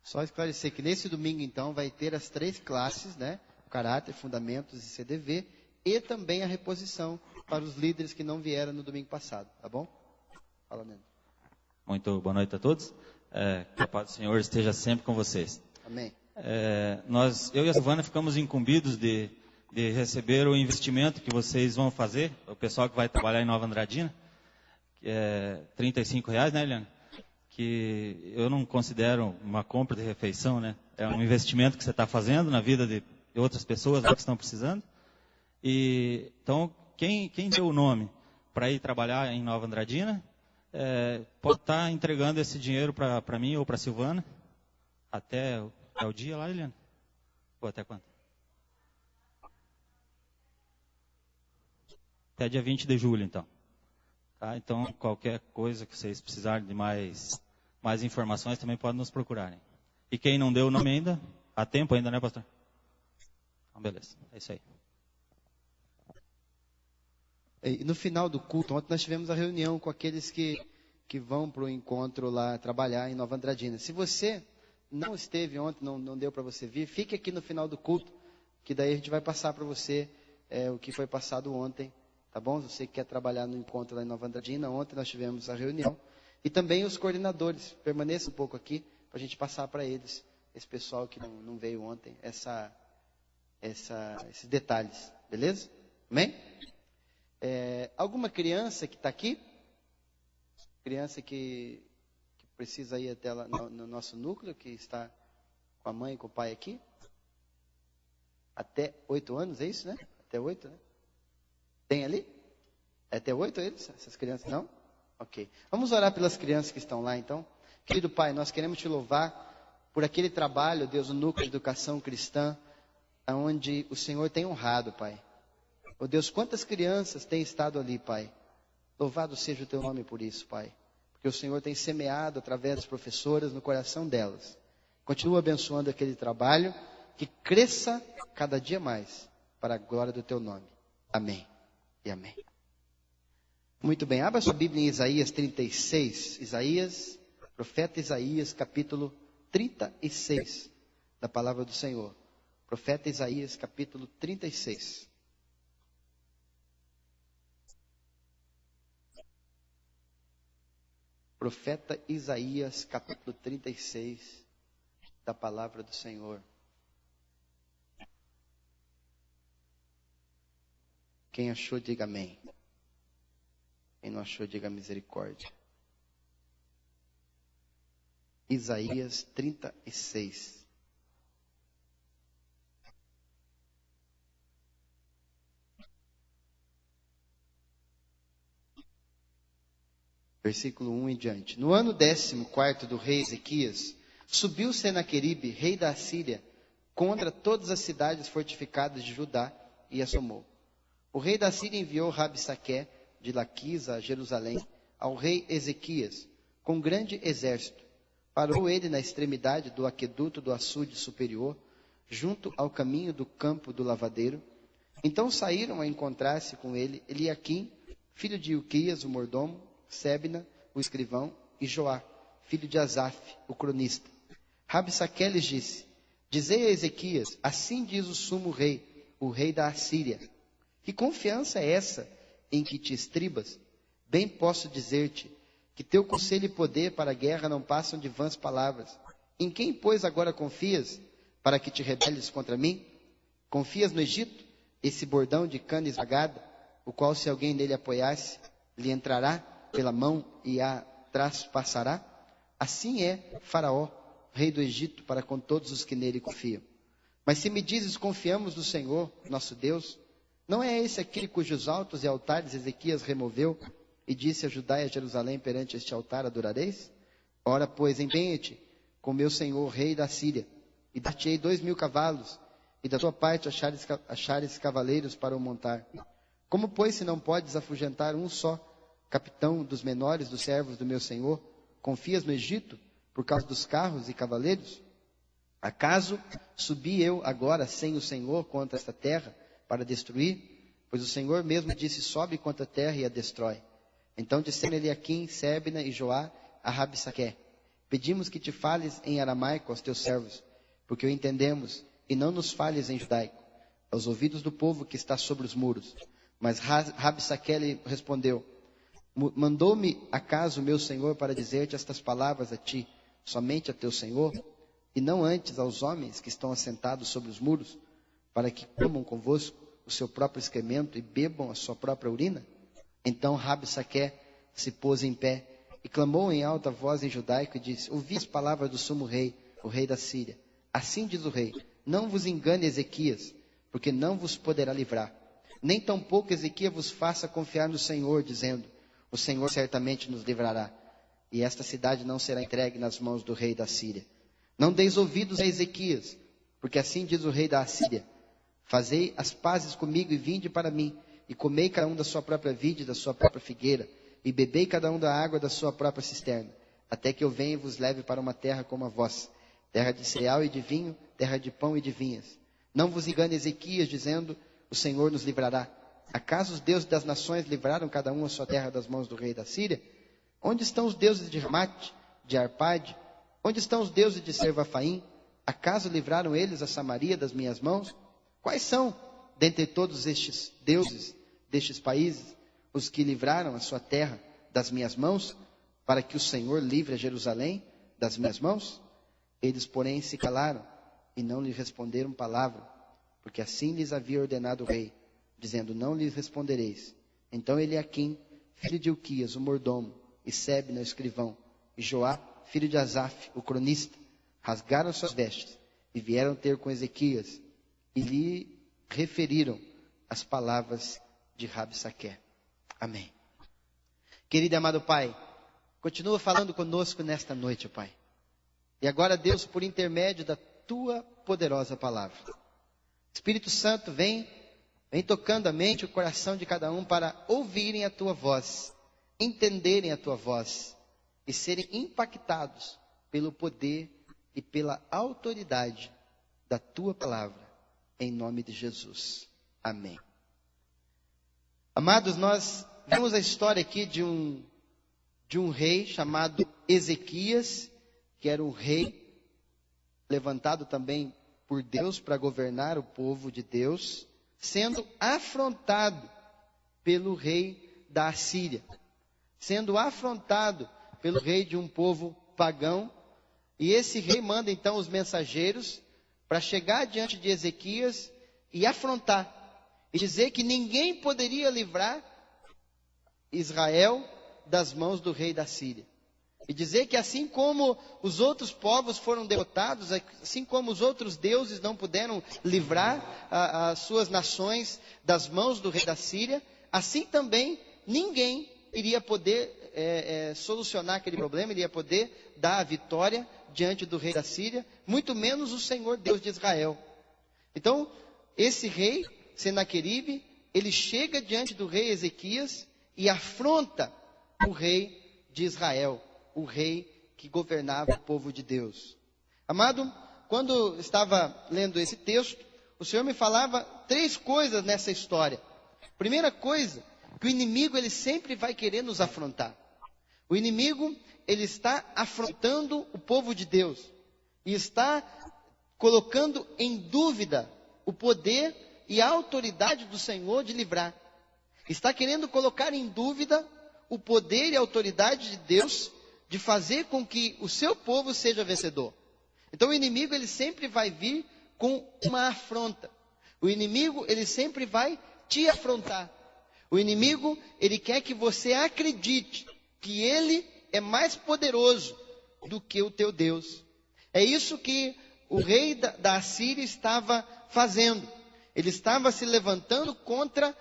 Só esclarecer que nesse domingo, então, vai ter as 3 classes, né? Caráter, Fundamentos e CDV, e também a reposição para os líderes que não vieram no domingo passado, tá bom? Fala, Neno. Muito boa noite a todos. Que a paz do Senhor esteja sempre com vocês. Amém. Eu e a Silvana ficamos incumbidos de receber o investimento que vocês vão fazer, o pessoal que vai trabalhar em Nova Andradina, que é R$35, né, Eliane? Que eu não considero uma compra de refeição, né? É um investimento que você está fazendo na vida de outras pessoas que estão precisando. E, então, quem deu o nome para ir trabalhar em Nova Andradina, pode estar entregando esse dinheiro para mim ou para a Silvana até o dia lá, Eliane? Ou até quando? Até dia 20 de julho, então. Tá? Então, qualquer coisa que vocês precisarem de mais informações, também podem nos procurarem. E quem não deu o nome ainda, há tempo ainda, né, pastor? Então, beleza, é isso aí. E no final do culto, ontem nós tivemos a reunião com aqueles que vão para o encontro lá trabalhar em Nova Andradina. Se você não esteve ontem, não deu para você vir, fique aqui no final do culto, que daí a gente vai passar para você o que foi passado ontem, tá bom? Você que quer trabalhar no encontro lá em Nova Andradina, ontem nós tivemos a reunião. E também os coordenadores, permaneçam um pouco aqui, para a gente passar para eles, esse pessoal que não veio ontem, esses detalhes, beleza? Amém? Alguma criança que está aqui? Criança que precisa ir até lá no nosso núcleo, que está com a mãe e com o pai aqui? Até 8 anos, é isso, né? Até 8, né? Tem ali? É até 8 eles? Essas crianças, não? Ok. Vamos orar pelas crianças que estão lá, então. Querido Pai, nós queremos te louvar por aquele trabalho, Deus, o núcleo de educação cristã, onde o Senhor tem honrado, Pai. Oh Deus, quantas crianças têm estado ali, Pai. Louvado seja o teu nome por isso, Pai. Porque o Senhor tem semeado através das professoras no coração delas. Continua abençoando aquele trabalho, que cresça cada dia mais para a glória do teu nome. Amém e amém. Muito bem, abra sua Bíblia em Isaías 36. Profeta Isaías, capítulo 36, da palavra do Senhor. Profeta Isaías, capítulo 36. Profeta Isaías, capítulo 36, da palavra do Senhor. Quem achou, diga amém. Quem não achou, diga misericórdia. Isaías 36. Versículo 1 em diante. No ano 14º do rei Ezequias, subiu Senaqueribe, rei da Assíria, contra todas as cidades fortificadas de Judá e assomou. O rei da Síria enviou Rabsaqué de Laquis a Jerusalém ao rei Ezequias com grande exército. Parou ele na extremidade do aqueduto do açude superior, junto ao caminho do campo do lavadeiro. Então saíram a encontrar-se com ele Eliaquim, filho de Ilquias, o mordomo, Sebna, o escrivão, e Joá, filho de Asaf, o cronista. Rabsaqué lhes disse: dizei a Ezequias, assim diz o sumo rei, o rei da Assíria: que confiança é essa em que te estribas? Bem posso dizer-te que teu conselho e poder para a guerra não passam de vãs palavras. Em quem, pois, agora confias para que te rebeles contra mim? Confias no Egito, esse bordão de cana esmagada, o qual, se alguém nele apoiasse, lhe entrará pela mão e a traspassará? Assim é Faraó, rei do Egito, para com todos os que nele confiam. Mas se me dizes, confiamos no Senhor, nosso Deus, não é esse aquele cujos altos e altares Ezequias removeu e disse a Judá e a Jerusalém: perante este altar adorareis? Ora, pois, empenha-te com meu senhor, rei da Síria, e dar-te-ei 2.000 cavalos, e da tua parte achares cavaleiros para o montar. Como, pois, se não podes afugentar um só capitão dos menores dos servos do meu senhor, confias no Egito por causa dos carros e cavaleiros? Acaso subi eu agora sem o Senhor contra esta terra para destruir? Pois o Senhor mesmo disse: sobe contra a terra e a destrói. Então disseram Eliaquim, Sebna e Joá a Rabsaqué: Pedimos que te fales em aramaico aos teus servos, porque o entendemos, e não nos fales em judaico, aos ouvidos do povo que está sobre os muros. Mas Rabsaque lhe respondeu: mandou-me acaso meu senhor para dizer-te estas palavras a ti, somente a teu senhor, e não antes aos homens que estão assentados sobre os muros, para que comam convosco o seu próprio excremento e bebam a sua própria urina? Então Rabsaque se pôs em pé e clamou em alta voz em judaico e disse: ouvi as palavras do sumo rei, o rei da Síria. Assim diz o rei: não vos engane Ezequias, porque não vos poderá livrar. Nem tampouco Ezequias vos faça confiar no Senhor, dizendo: o Senhor certamente nos livrará, e esta cidade não será entregue nas mãos do rei da Síria. Não deis ouvidos a Ezequias, porque assim diz o rei da Síria: fazei as pazes comigo e vinde para mim, e comei cada um da sua própria vide e da sua própria figueira, e bebei cada um da água da sua própria cisterna, até que eu venha e vos leve para uma terra como a vossa, terra de cereal e de vinho, terra de pão e de vinhas. Não vos engane Ezequias, dizendo: o Senhor nos livrará. Acaso os deuses das nações livraram cada um a sua terra das mãos do rei da Síria? Onde estão os deuses de Ramate, de Arpade? Onde estão os deuses de Servafaim? Acaso livraram eles a Samaria das minhas mãos? Quais são, dentre todos estes deuses destes países, os que livraram a sua terra das minhas mãos, para que o Senhor livre a Jerusalém das minhas mãos? Eles, porém, se calaram e não lhe responderam palavra, porque assim lhes havia ordenado o rei, dizendo: não lhes respondereis. Então Eliaquim, filho de Ilquias, o mordomo, e Sebna, o escrivão, e Joá, filho de Asaf, o cronista, rasgaram suas vestes e vieram ter com Ezequias e lhe referiram as palavras de Rabsaque. Amém. Querido e amado Pai, continua falando conosco nesta noite, Pai. E agora, Deus, por intermédio da Tua poderosa palavra, Espírito Santo, vem tocando a mente e o coração de cada um para ouvirem a Tua voz, entenderem a Tua voz e serem impactados pelo poder e pela autoridade da Tua palavra, em nome de Jesus. Amém. Amados, nós vemos a história aqui de um rei chamado Ezequias, que era um rei levantado também por Deus para governar o povo de Deus, sendo afrontado pelo rei da Assíria, sendo afrontado pelo rei de um povo pagão. E esse rei manda então os mensageiros para chegar diante de Ezequias e afrontar, e dizer que ninguém poderia livrar Israel das mãos do rei da Síria. E dizer que assim como os outros povos foram derrotados, assim como os outros deuses não puderam livrar as suas nações das mãos do rei da Síria, assim também ninguém iria poder solucionar aquele problema, iria poder dar a vitória diante do rei da Síria, muito menos o Senhor Deus de Israel. Então, esse rei, Senaqueribe, ele chega diante do rei Ezequias e afronta o rei de Israel, o rei que governava o povo de Deus. Amado, quando estava lendo esse texto, o Senhor me falava 3 coisas nessa história. Primeira coisa, que o inimigo ele sempre vai querer nos afrontar. O inimigo ele está afrontando o povo de Deus e está colocando em dúvida o poder e a autoridade do Senhor de livrar. Está querendo colocar em dúvida o poder e a autoridade de Deus de fazer com que o seu povo seja vencedor. Então o inimigo ele sempre vai vir com uma afronta. O inimigo ele sempre vai te afrontar. O inimigo ele quer que você acredite que ele é mais poderoso do que o teu Deus. É isso que o rei da Assíria estava fazendo. Ele estava se levantando contra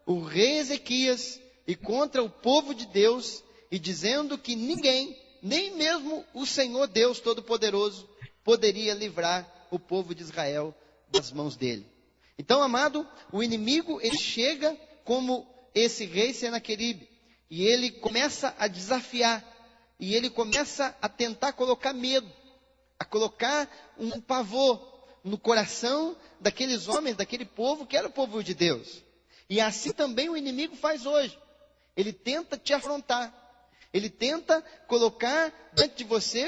o rei Ezequias e contra o povo de Deus, e dizendo que ninguém, nem mesmo o Senhor Deus Todo-Poderoso, poderia livrar o povo de Israel das mãos dele. Então, amado, o inimigo ele chega como esse rei Senaqueribe, e ele começa a desafiar, e ele começa a tentar colocar medo, a colocar um pavor no coração daqueles homens, daquele povo que era o povo de Deus. E assim também o inimigo faz hoje. Ele tenta te afrontar. Ele tenta colocar diante de você